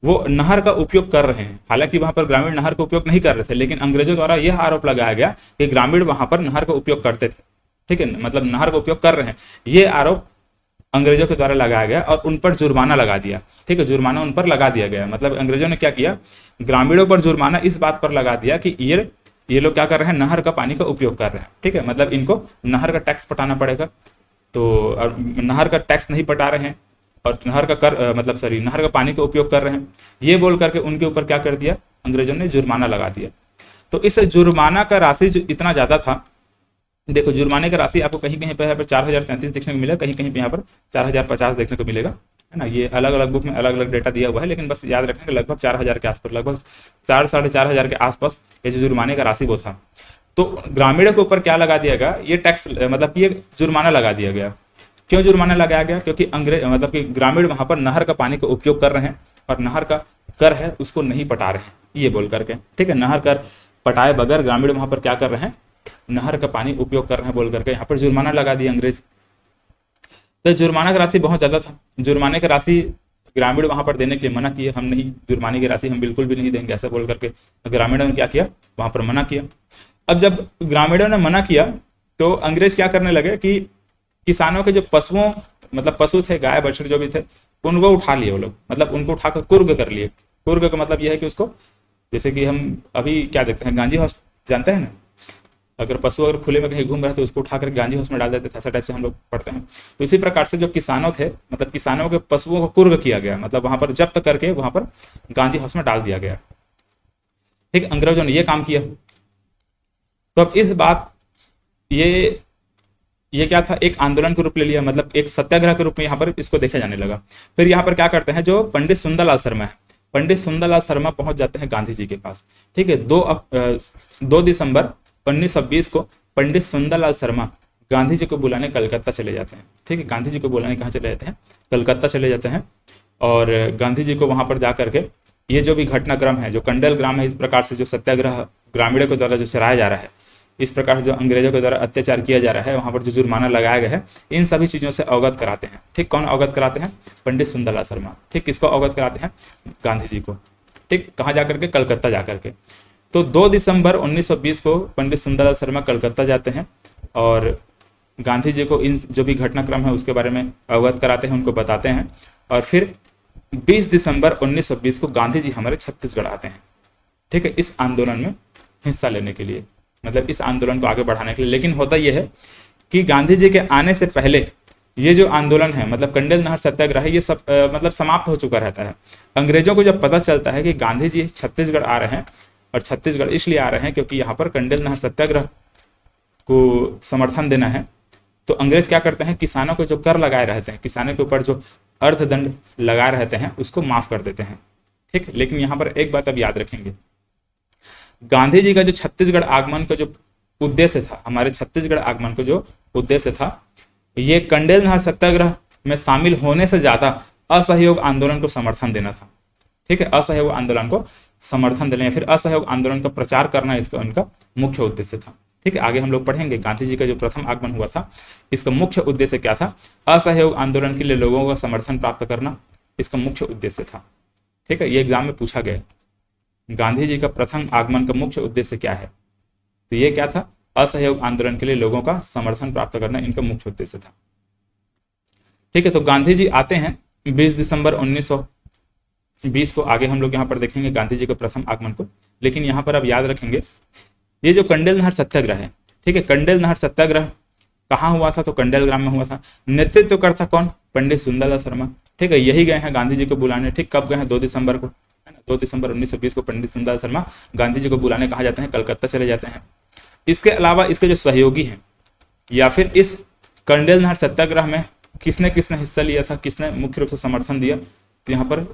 वो नहर का उपयोग कर रहे हैं, हालांकि वहां पर ग्रामीण नहर का उपयोग नहीं कर रहे थे, लेकिन अंग्रेजों द्वारा यह आरोप लगाया गया कि ग्रामीण वहां पर नहर का उपयोग करते थे। ठीक है, मतलब नहर का उपयोग कर रहे हैं, ये आरोप अंग्रेजों के द्वारा लगाया गया और उन पर जुर्माना लगा दिया। ठीक है, जुर्माना उन पर लगा दिया गया। मतलब अंग्रेजों ने क्या किया, ग्रामीणों पर जुर्माना इस बात पर लगा दिया कि ये लोग क्या कर रहे हैं, नहर का पानी का उपयोग कर रहे हैं। ठीक है, मतलब इनको नहर का टैक्स पटाना पड़ेगा। तो नहर का टैक्स नहीं पटा रहे हैं और नहर का नहर का पानी का उपयोग कर रहे हैं, ये बोल करके उनके ऊपर क्या कर दिया, अंग्रेजों ने जुर्माना लगा दिया। तो इस जुर्माना का राशि जो इतना ज्यादा था, देखो जुर्माने का राशि आपको कहीं कहीं पे यहाँ पर 4033 देखने को मिलेगा, कहीं कहीं पे यहाँ पर 4050 देखने को मिलेगा, है ना। ये अलग अलग बुक में अलग अलग डेटा दिया हुआ है, लेकिन बस याद रखना कि लगभग 4000 के आसपास, लगभग 4-4.5 के आसपास ये जो जुर्माने का राशि वो था। तो ग्रामीणों के ऊपर क्या लगा दिया गया, ये टैक्स मतलब ये जुर्माना लगा दिया गया। क्यों जुर्माना लगाया गया, क्योंकि मतलब कि ग्रामीण वहां पर नहर का पानी का उपयोग कर रहे हैं और नहर का कर है उसको नहीं पटा रहे हैं, ये बोल करके। ठीक है, नहर कर पटाए बगैर ग्रामीण वहां पर क्या कर रहे हैं, नहर का पानी उपयोग कर रहे हैं बोल करके यहाँ पर जुर्माना लगा दिया अंग्रेज। तो जुर्माना की राशि बहुत ज्यादा था। जुर्माने की राशि ग्रामीण वहां पर देने के लिए मना किए, हम नहीं, जुर्माने की राशि हम बिल्कुल भी नहीं देंगे, ऐसा बोल करके ग्रामीणों ने क्या किया, वहां पर मना किया। अब जब ग्रामीणों ने मना किया तो अंग्रेज क्या करने लगे कि किसानों के जो पशुओं, मतलब पशु थे, गाय बछड़ जो भी थे, उनको उठा लिए वो लोग, मतलब उनको उठाकर कुर्ग कर लिए। कुर्ग का मतलब यह है कि उसको, जैसे कि हम अभी क्या देखते हैं, गांजी हॉस्पिटल जानते हैं ना, अगर पशु अगर खुले में कहीं घूम रहा है तो उसको उठाकर गांधी हाउस में डाल देते थे, ऐसा टाइप से हम लोग पढ़ते हैं। तो इसी प्रकार से जो किसानों थे, मतलब किसानों के पशुओं को कुर्ग किया गया, मतलब वहां पर जब्त करके वहां पर गांधी हाउस में डाल दिया गया। ठीक, अंग्रेजों ने ये काम किया। तो अब इस बात ये क्या था, एक आंदोलन के रूप ले लिया, मतलब एक सत्याग्रह के रूप में यहाँ पर इसको देखा जाने लगा। फिर यहाँ पर क्या करते हैं, जो पंडित सुंदरलाल शर्मा है, पंडित सुंदरलाल शर्मा पहुंच जाते हैं गांधी जी के पास। ठीक है, 2 दिसंबर 1920 को पंडित सुंदरलाल शर्मा गांधी जी को बुलाने कलकत्ता चले जाते हैं। ठीक है, गांधी जी को बुलाने कहाँ चले जाते हैं, कलकत्ता चले जाते हैं। और गांधी जी को वहां पर जाकर के ये जो भी घटनाक्रम है, जो कंडेल ग्राम है, इस प्रकार से जो सत्याग्रह ग्रामीणों के द्वारा जो चलाया जा रहा है, इस प्रकार से जो अंग्रेजों के द्वारा अत्याचार किया जा रहा है, वहां पर जो जुर्माना लगाया गया है, इन सभी चीजों से अवगत कराते हैं। ठीक, कौन अवगत कराते हैं, पंडित सुंदरलाल शर्मा। ठीक, किसको अवगत कराते हैं, गांधी जी को। ठीक, कहाँ जाकर के, कलकत्ता जाकर के। तो 2 दिसंबर 1920 को पंडित सुंदरलाल शर्मा कलकत्ता जाते हैं और गांधी जी को इन जो भी घटनाक्रम है उसके बारे में अवगत कराते हैं, उनको बताते हैं। और फिर 20 दिसंबर 1920 को गांधी जी हमारे छत्तीसगढ़ आते हैं। ठीक है, इस आंदोलन में हिस्सा लेने के लिए, मतलब इस आंदोलन को आगे बढ़ाने के लिए। लेकिन होता यह है कि गांधी जी के आने से पहले ये जो आंदोलन है, मतलब कंडेल नहर सत्याग्रह है, ये सब मतलब समाप्त हो चुका रहता है। अंग्रेजों को जब पता चलता है कि गांधी जी छत्तीसगढ़ आ रहे हैं, और छत्तीसगढ़ इसलिए आ रहे हैं क्योंकि यहाँ पर कंडेल नहर सत्याग्रह को समर्थन देना है, तो अंग्रेज क्या करते हैं, किसानों को जो कर लगाए रहते हैं, किसानों के ऊपर जो अर्थदंड लगाए रहते हैं, उसको माफ कर देते हैं। ठीक, लेकिन यहाँ पर एक बात अब याद रखेंगे, गांधी जी का जो छत्तीसगढ़ आगमन का जो उद्देश्य था, हमारे छत्तीसगढ़ आगमन का जो उद्देश्य था, ये कंडेल नहर सत्याग्रह में शामिल होने से ज्यादा असहयोग आंदोलन को समर्थन देना था। ठीक है, असहयोग आंदोलन को समर्थन देना या फिर असहयोग आंदोलन का प्रचार करना इसका उनका मुख्य उद्देश्य था। ठीक है, आगे हम लोग पढ़ेंगे गांधी जी का जो प्रथम आगमन हुआ था, इसका मुख्य उद्देश्य क्या था, असहयोग आंदोलन के लिए लोगों का समर्थन प्राप्त करना इसका मुख्य उद्देश्य था। ठीक है, ये एग्जाम में पूछा गया, गांधी जी का प्रथम आगमन का मुख्य उद्देश्य क्या है, तो ये क्या था, असहयोग आंदोलन के लिए लोगों का समर्थन प्राप्त करना इनका मुख्य उद्देश्य था। ठीक है, तो गांधी जी आते हैं 20 दिसंबर 1920 को। आगे हम लोग यहाँ पर देखेंगे गांधी जी के प्रथम आगमन को। लेकिन यहाँ पर अब याद रखेंगे, ये जो कंडेल नहर सत्याग्रह है, ठीक है, कंडेल नहर सत्याग्रह कहाँ हुआ था, तो कंडेल ग्राम में हुआ था। नेतृत्व करता कौन, पंडित सुंदरलाल शर्मा। ठीक है, यही गए हैं गांधी जी को बुलाने। ठीक, कब गए हैं, 2 दिसंबर को, है ना, 2 दिसंबर 1920 को पंडित सुंदरलाल शर्मा गांधी जी को बुलाने कहाँ जाते हैं, कलकत्ता चले जाते हैं। इसके अलावा इसके जो सहयोगी हैं, या फिर इस कंडेल नहर सत्याग्रह में किसने किसने हिस्सा लिया था, किसने मुख्य रूप से समर्थन दिया, तो यहाँ पर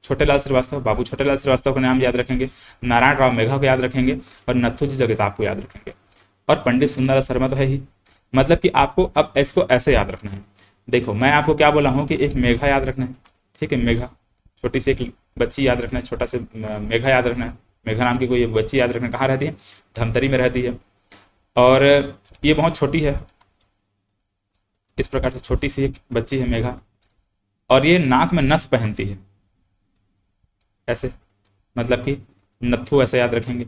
छोटेलाल श्रीवास्तव, बाबू छोटेलाल श्रीवास्तव का नाम याद रखेंगे, नारायण राव मेघा को याद रखेंगे, और नथुजी जगताप को याद रखेंगे, और पंडित सुंदरलाल शर्मा तो है ही। मतलब कि आपको अब इसको ऐसे याद रखना है। देखो, मैं आपको क्या बोला हूँ कि एक मेघा याद रखना है। ठीक है, मेघा, छोटी सी एक बच्ची याद रखना है, छोटा से मेघा याद रखना है। मेघा नाम की कोई बच्ची याद रखना, कहाँ रहती है, धमतरी में रहती है, और ये बहुत छोटी है, इस प्रकार से छोटी सी एक बच्ची है मेघा, और ये नाक में नथ पहनती है ऐसे, मतलब कि नथु ऐसे याद रखेंगे,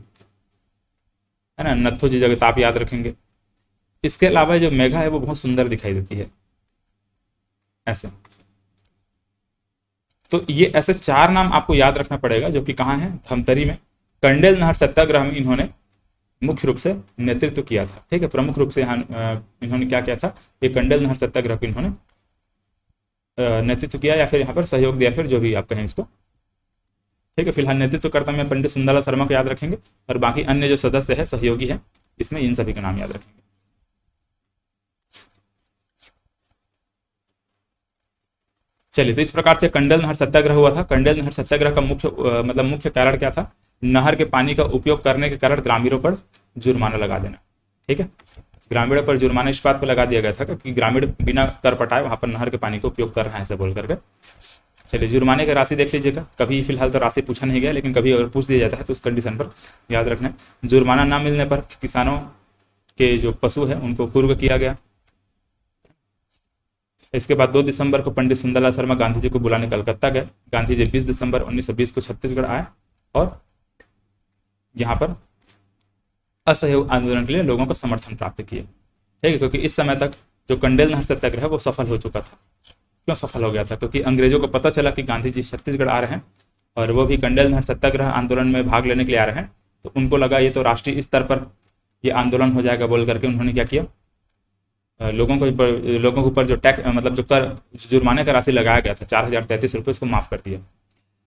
है ना, नथु जी जगताप याद रखेंगे। इसके अलावा जो मेघा है वो बहुत सुंदर दिखाई देती है ऐसे। तो ये ऐसे 4 नाम आपको याद रखना पड़ेगा, जो कि कहाँ है, धमतरी में कंडेल नहर सत्याग्रह में इन्होंने मुख्य रूप से नेतृत्व किया था। ठीक है, प्रमुख रूप से यहाँ इन्होंने क्या किया था, ये कंडेल नहर सत्याग्रह को इन्होंने नेतृत्व किया, या फिर यहाँ पर सहयोग दिया, फिर जो भी आप कहें इसको। ठीक है, फिलहाल नेतृत्व करता में पंडित सुंदरलाल शर्मा को याद रखेंगे, और बाकी अन्य जो सदस्य है, सहयोगी है, इसमें इन सभी का नाम याद रखेंगे। चलिए, तो इस प्रकार से कंडेल नहर सत्याग्रह हुआ था। कंडेल नहर सत्याग्रह का मतलब मुख्य कारण क्या था, नहर के पानी का उपयोग करने के कारण ग्रामीणों पर जुर्माना लगा देना। ठीक है, ग्रामीणों पर जुर्माना इस बात पर लगा दिया गया था कि ग्रामीण बिना कर पटाए वहां पर नहर के पानी का उपयोग कर रहे हैं, ऐसे बोल करके। चलिए, जुर्माने की राशि देख लीजिएगा। कभी फिलहाल तो राशि पूछा नहीं गया, लेकिन कभी अगर पूछ दिया जाता है तो उस कंडीशन पर याद रखना है। जुर्माना ना मिलने पर किसानों के जो पशु है उनको कुर्ग किया गया। इसके बाद 2 दिसंबर को पंडित सुंदरलाल शर्मा गांधी जी को बुलाने कलकत्ता गए। गांधी जी 20 दिसंबर 1920 को छत्तीसगढ़ आए और यहाँ पर असहयोग आंदोलन के लिए लोगों का समर्थन प्राप्त किए। ठीक है, क्योंकि इस समय तक जो कंडेल नहर सत्याग्रह है वो सफल हो चुका था। क्यों सफल हो गया था, क्योंकि अंग्रेजों को पता चला कि गांधी जी छत्तीसगढ़ आ रहे हैं और वो भी कंडेल नहर सत्याग्रह आंदोलन में भाग लेने के लिए आ रहे हैं। तो उनको लगा ये तो राष्ट्रीय स्तर पर ये आंदोलन हो जाएगा बोल करके उन्होंने क्या किया, लोगों के ऊपर जो टैक्स मतलब जो कर जुर्माने का राशि लगाया गया था 4,033 रुपये, उसको माफ़ कर दिया।